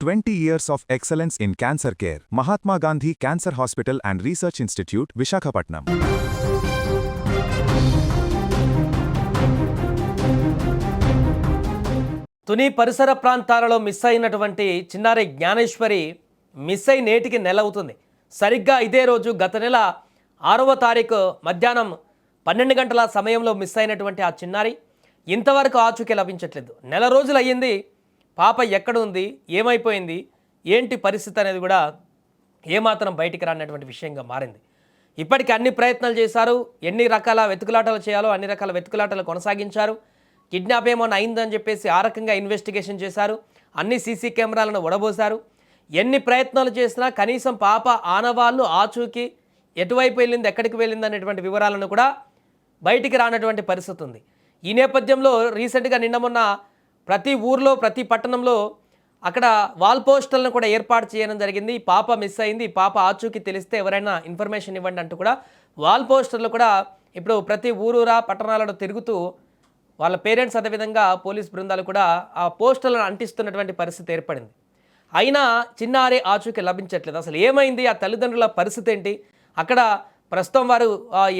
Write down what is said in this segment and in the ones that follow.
20 years of excellence in cancer care. Mahatma Gandhi Cancer Hospital and Research Institute, Visakhapatnam. Tuni పరిసర ప్రాంతాలలో miss అయినటువంటి చిన్నారి Gnaneshwari miss అయి నేటికి నెల అవుతుంది. సరిగ్గా ఇదే రోజు గత నెల 6వ తారీఖు మధ్యాహ్నం 12 గంటల సమయంలో మిస్ అయినటువంటి ఆ చిన్నారి ఇంతవరకు ఆచూకీ లభించట్లేదు. నెల రోజులు అయ్యింది. పాప ఎక్కడ ఉంది, ఏమైపోయింది, ఏంటి పరిస్థితి అనేది కూడా ఏమాత్రం బయటికి రానటువంటి విషయంగా మారింది. ఇప్పటికి అన్ని ప్రయత్నాలు చేశారు. ఎన్ని రకాల వెతుకులాటలు చేయాలో అన్ని రకాల వెతుకులాటలు కొనసాగించారు. కిడ్నాప్ ఏమైనా అయిందని చెప్పేసి ఆ రకంగా ఇన్వెస్టిగేషన్ చేశారు. అన్ని సీసీ కెమెరాలను వడబోశారు. ఎన్ని ప్రయత్నాలు చేసినా కనీసం పాప ఆనవాళ్ళు ఆచూకీ ఎటువైపు వెళ్ళింది, ఎక్కడికి వెళ్ళింది అనేటువంటి వివరాలను కూడా బయటికి రానటువంటి పరిస్థితి ఉంది. ఈ నేపథ్యంలో రీసెంట్గా నిన్న మొన్న ప్రతి ఊర్లో ప్రతి పట్టణంలో అక్కడ వాల్ పోస్టర్లను కూడా ఏర్పాటు చేయడం జరిగింది. పాప మిస్ అయింది, పాప ఆచూకీ తెలిస్తే ఎవరైనా ఇన్ఫర్మేషన్ ఇవ్వండి అంటూ కూడా వాల్ పోస్టర్లు కూడా ఇప్పుడు ప్రతి ఊరూరా పట్టణాలలో తిరుగుతూ వాళ్ళ పేరెంట్స్ అదేవిధంగా పోలీస్ బృందాలు కూడా ఆ పోస్టర్లను అంటిస్తున్నటువంటి పరిస్థితి ఏర్పడింది. అయినా చిన్నారి ఆచూకీ లభించట్లేదు. అసలు ఏమైంది, ఆ తల్లిదండ్రుల పరిస్థితి ఏంటి, అక్కడ ప్రస్తుతం వారు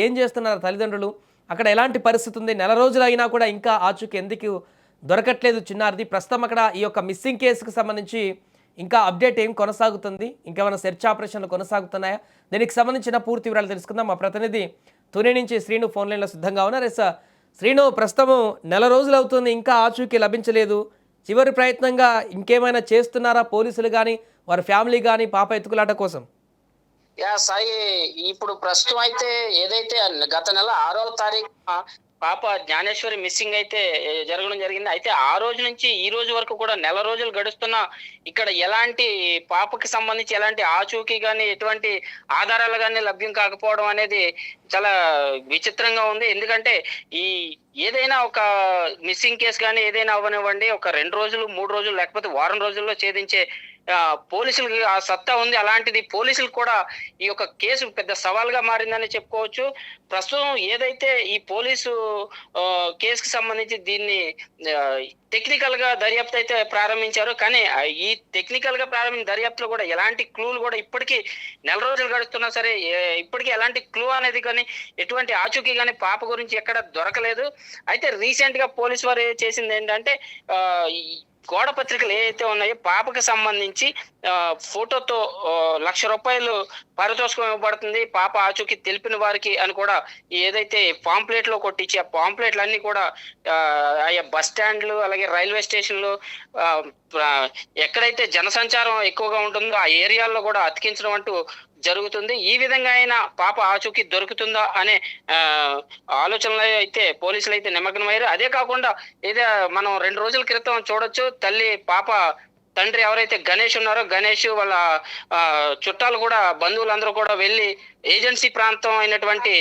ఏం చేస్తున్నారు తల్లిదండ్రులు, అక్కడ ఎలాంటి పరిస్థితి ఉంది, నెల రోజులు అయినా కూడా ఇంకా ఆచూకీ ఎందుకు దొరకట్లేదు చిన్నారిది, ప్రస్తుతం అక్కడ ఈ యొక్క మిస్సింగ్ కేసుకు సంబంధించి ఇంకా అప్డేట్ ఏం కొనసాగుతుంది, ఇంకేమైనా సెర్చ్ ఆపరేషన్లు కొనసాగుతున్నాయా, దీనికి సంబంధించిన పూర్తి వివరాలు తెలుసుకుందాం. మా ప్రతినిధి తుని నుంచి శ్రీను ఫోన్ లైన్లో సిద్ధంగా ఉన్నారు. ఎస్ శ్రీను, ప్రస్తుతం నెల రోజులు అవుతుంది, ఇంకా ఆచూకీ లభించలేదు. చివరి ప్రయత్నంగా ఇంకేమైనా చేస్తున్నారా పోలీసులు కానీ వారి ఫ్యామిలీ కానీ పాప ఎత్తుకులాట కోసం? సాయి, ఇప్పుడు ప్రస్తుతం అయితే ఏదైతే గత నెల 6వ తారీఖు పాప జ్ఞానేశ్వరి మిస్సింగ్ అయితే జరగడం జరిగింది. అయితే ఆ రోజు నుంచి ఈ రోజు వరకు కూడా నెల రోజులు గడుస్తున్నా ఇక్కడ ఎలాంటి పాపకి సంబంధించి ఎలాంటి ఆచూకీ కానీ ఎటువంటి ఆధారాలు కానీ లభ్యం కాకపోవడం అనేది చాలా విచిత్రంగా ఉంది. ఎందుకంటే ఈ ఏదైనా ఒక మిస్సింగ్ కేసు కానీ ఏదైనా అవ్వనివ్వండి, ఒక 2 రోజులు 3 రోజులు లేకపోతే వారం రోజుల్లో ఛేదించే పోలీసులకి ఆ సత్తా ఉంది. అలాంటిది పోలీసులు కూడా ఈ యొక్క కేసు పెద్ద సవాల్గా మారిందని చెప్పుకోవచ్చు. ప్రస్తుతం ఏదైతే ఈ పోలీసు కేసుకి సంబంధించి దీన్ని టెక్నికల్ గా దర్యాప్తు అయితే ప్రారంభించారు. కానీ ఈ టెక్నికల్ గా ప్రారంభించిన దర్యాప్తులో కూడా ఎలాంటి క్లూలు కూడా ఇప్పటికీ నెల రోజులు గడుస్తున్నా సరే ఇప్పటికీ ఎలాంటి క్లూ అనేది కానీ ఎటువంటి ఆచూకీ కానీ పాప గురించి ఎక్కడ దొరకలేదు. అయితే రీసెంట్ గా పోలీసు వారు చేసింది ఏంటంటే గోడ పత్రికలు ఏవైతే ఉన్నాయో పాపకు సంబంధించి ఫోటోతో ₹1,00,000 పారితోషికం ఇవ్వబడుతుంది పాప ఆచూకీ తెలిపిన వారికి అని కూడా ఏదైతే పాంప్లెట్ లో కొట్టించి ఆ పాంప్లెట్లు అన్ని కూడా ఆయా బస్ స్టాండ్లు అలాగే రైల్వే స్టేషన్లు ఎక్కడైతే జనసంచారం ఎక్కువగా ఉంటుందో ఆ ఏరియాల్లో కూడా అతికించడం అంటూ జరుగుతుంది. ఈ విధంగా అయినా పాప ఆచూకీ దొరుకుతుందా అనే ఆలోచనలో అయితే పోలీసులు అయితే నిమగ్నమయ్యారు. అదే కాకుండా ఏదో మనం 2 రోజుల క్రితం చూడొచ్చు, తల్లి పాప తండ్రి ఎవరైతే గణేష్ ఉన్నారో గణేష్ వాళ్ళ చుట్టాలు కూడా బంధువులందరూ కూడా వెళ్ళి ఏజెన్సీ ప్రాంతం అయినటువంటి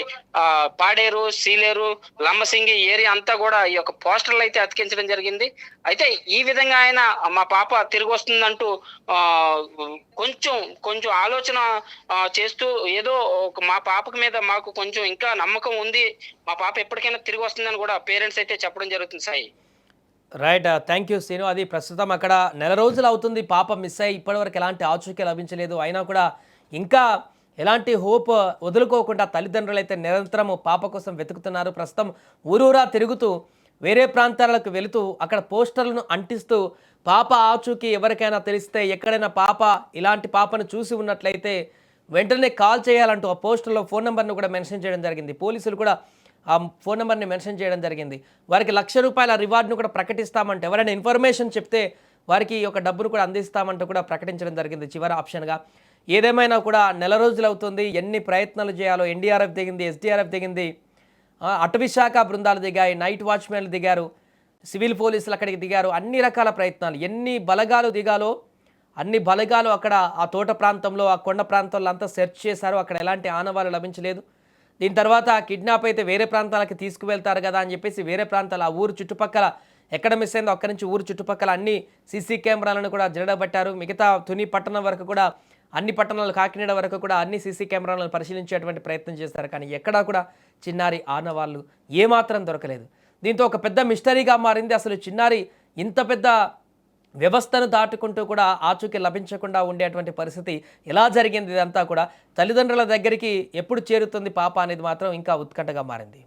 పాడేరు, సీలేరు, లంబసింగి ఏరియా అంతా కూడా ఈ యొక్క పోస్టర్లు అయితే అతికించడం జరిగింది. అయితే ఈ విధంగా ఆయన మా పాప తిరిగి వస్తుందంటూ కొంచెం ఆలోచన చేస్తూ ఏదో మా పాప మీద మాకు కొంచెం ఇంకా నమ్మకం ఉంది, మా పాప ఎప్పటికైనా తిరిగి వస్తుందని కూడా పేరెంట్స్ అయితే చెప్పడం జరుగుతుంది. Sai, right, thank you Srinu. అది ప్రస్తుతం అక్కడ నెల రోజులు అవుతుంది పాప మిస్ అయ్యి ఇప్పటివరకు ఎలాంటి ఆచూకీ లభించలేదు. అయినా కూడా ఇంకా ఎలాంటి హోప్ వదులుకోకుండా తల్లిదండ్రులు అయితే నిరంతరం పాప కోసం వెతుకుతున్నారు. ప్రస్తుతం ఊరూరా తిరుగుతూ వేరే ప్రాంతాలకు వెళుతూ అక్కడ పోస్టర్లను అంటిస్తూ పాప ఆచూకీ ఎవరికైనా తెలిస్తే ఎక్కడైనా పాప ఇలాంటి పాపను చూసి ఉన్నట్లయితే వెంటనే కాల్ చేయాలంటూ ఆ పోస్టర్లో ఫోన్ నెంబర్ను కూడా మెన్షన్ చేయడం జరిగింది. పోలీసులు కూడా ఆ ఫోన్ నెంబర్ని మెన్షన్ చేయడం జరిగింది. వారికి ₹1,00,000 రివార్డును కూడా ప్రకటిస్తామంటే ఎవరైనా ఇన్ఫర్మేషన్ చెప్తే వారికి ఒక డబ్బును కూడా అందిస్తామంటూ కూడా ప్రకటించడం జరిగింది చివరి ఆప్షన్గా. ఏదేమైనా కూడా నెల రోజులు అవుతుంది, ఎన్ని ప్రయత్నాలు చేయాలో ఎన్డీఆర్ఎఫ్ దిగింది, ఎస్డీఆర్ఎఫ్ దిగింది, అటవీ శాఖ బృందాలు దిగాయి, నైట్ వాచ్మెన్లు దిగారు, సివిల్ పోలీసులు అక్కడికి దిగారు. అన్ని రకాల ప్రయత్నాలు, ఎన్ని బలగాలు దిగాలో అన్ని బలగాలు అక్కడ ఆ తోట ప్రాంతంలో ఆ కొండ ప్రాంతంలో అంతా సెర్చ్ చేశారు. అక్కడ ఎలాంటి ఆనవాళ్ళు లభించలేదు. దీని తర్వాత కిడ్నాప్ అయితే వేరే ప్రాంతాలకి తీసుకువెళ్తారు కదా అని చెప్పేసి వేరే ప్రాంతాలు ఆ ఊరు చుట్టుపక్కల ఎక్కడ మిస్ అయిందో అక్కడి నుంచి ఊరు చుట్టుపక్కల అన్ని సీసీ కెమెరాలను కూడా జరడబట్టారు. మిగతా తుని పట్టణం వరకు కూడా అన్ని పట్టణాలు కాకినాడ వరకు కూడా అన్ని సీసీ కెమెరాలను పరిశీలించేటువంటి ప్రయత్నం చేస్తారు. కానీ ఎక్కడా కూడా చిన్నారి ఆనవాళ్ళు ఏమాత్రం దొరకలేదు. దీంతో ఒక పెద్ద మిస్టరీగా మారింది. అసలు చిన్నారి ఇంత పెద్ద వ్యవస్థను దాటుకుంటూ కూడా ఆచూకీ లభించకుండా ఉండేటువంటి పరిస్థితి ఎలా జరిగింది? ఇదంతా కూడా తల్లిదండ్రుల దగ్గరికి ఎప్పుడు చేరుతుంది పాప అనేది మాత్రం ఇంకా ఉత్కంఠగా మారింది.